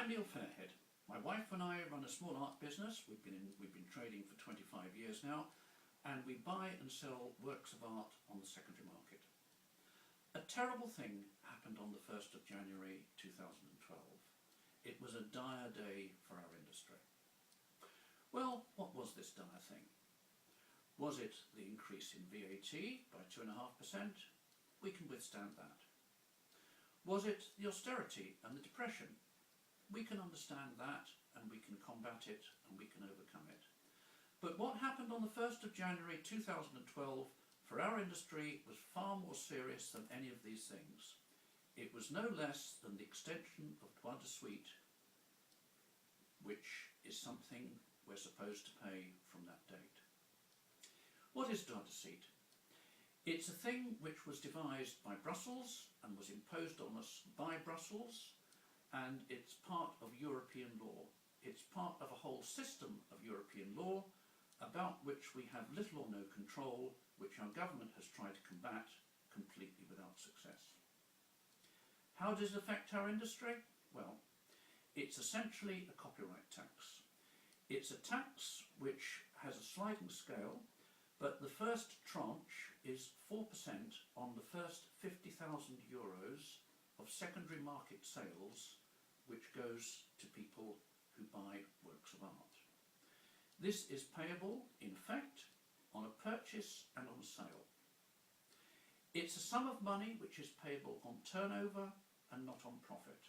I'm Neil Fairhead. My wife and I run a small art business. We've been trading for 25 years now, and we buy and sell works of art on the secondary market. A terrible thing happened on the 1st of January 2012. It was a dire day for our industry. Well, what was this dire thing? Was it the increase in VAT by 2.5%? We can withstand that. Was it the austerity and the depression? We can understand that, and we can combat it, and we can overcome it. But what happened on the 1st of January 2012 for our industry was far more serious than any of these things. It was no less than the extension of droit de suite, which is something we're supposed to pay from that date. What is droit de suite? It's a thing which was devised by Brussels and was imposed on us by Brussels, and it's part of European law. It's part of a whole system of European law about which we have little or no control, which our government has tried to combat completely without success. How does it affect our industry? Well, it's essentially a copyright tax. It's a tax which has a sliding scale, but the first tranche is 4% on the first €50,000 of secondary market sales, which goes to people who buy works of art. This is payable, in effect, on a purchase and on sale. It's a sum of money which is payable on turnover and not on profit.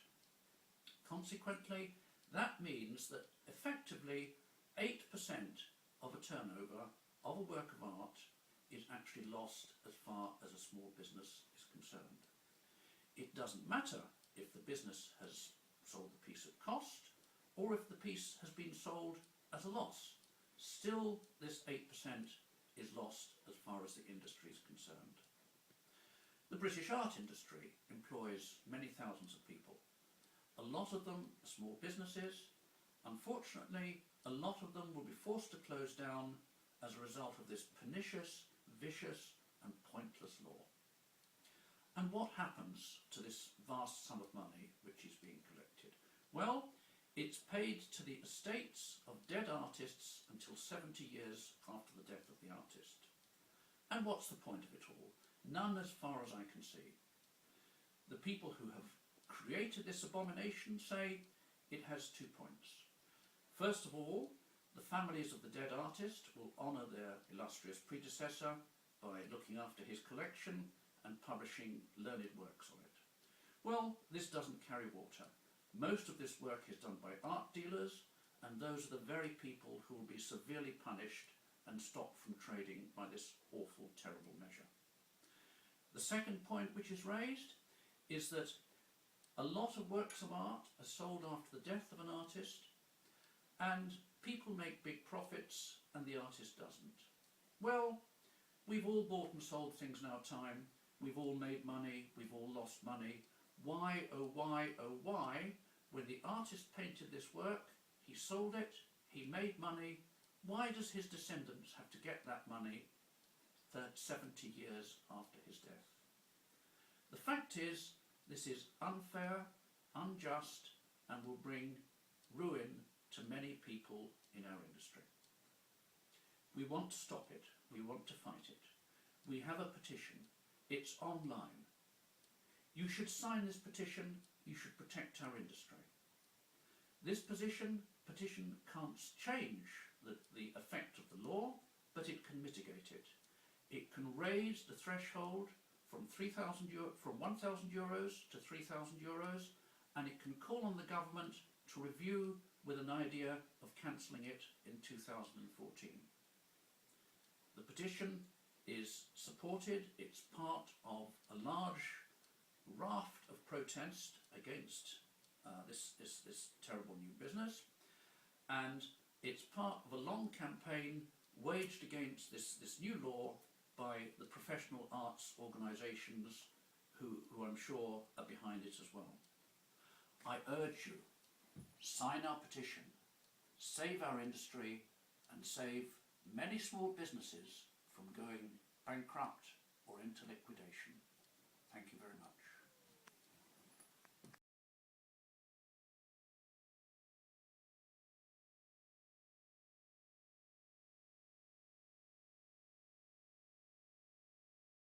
Consequently, that means that effectively 8% of a turnover of a work of art is actually lost as far as a small business is concerned. It doesn't matter if the business has sold the piece at cost or if the piece has been sold at a loss. Still, this 8% is lost as far as the industry is concerned. The British art industry employs many thousands of people. A lot of them are small businesses. Unfortunately, a lot of them will be forced to close down as a result of this pernicious, vicious and pointless law. And what happens to this vast sum of money which is being collected? Well, it's paid to the estates of dead artists until 70 years after the death of the artist. And what's the point of it all? None as far as I can see. The people who have created this abomination say it has 2 points. First of all, the families of the dead artist will honour their illustrious predecessor by looking after his collection and publishing learned works on it. Well, this doesn't carry water. Most of this work is done by art dealers, and those are the very people who will be severely punished and stopped from trading by this awful, terrible measure. The second point which is raised is that a lot of works of art are sold after the death of an artist, and people make big profits and the artist doesn't. Well, we've all bought and sold things in our time. We've all made money, we've all lost money. Why, oh why, when the artist painted this work, he sold it, he made money, why does his descendants have to get that money 70 years after his death? The fact is, this is unfair, unjust, and will bring ruin to many people in our industry. We want to stop it. We want to fight it. We have a petition. It's online. You should sign this petition. You should protect our industry. This petition can't change the effect of the law, but it can mitigate it. It can raise the threshold from €1,000 to €3,000, and it can call on the government to review with an idea of cancelling it in 2014. The petition is supported. It's part of a large raft of protest against this terrible new business, and it's part of a long campaign waged against this new law by the professional arts organisations who I'm sure are behind it as well. I urge you, sign our petition, save our industry and save many small businesses from going bankrupt or into liquidation. Thank you very much.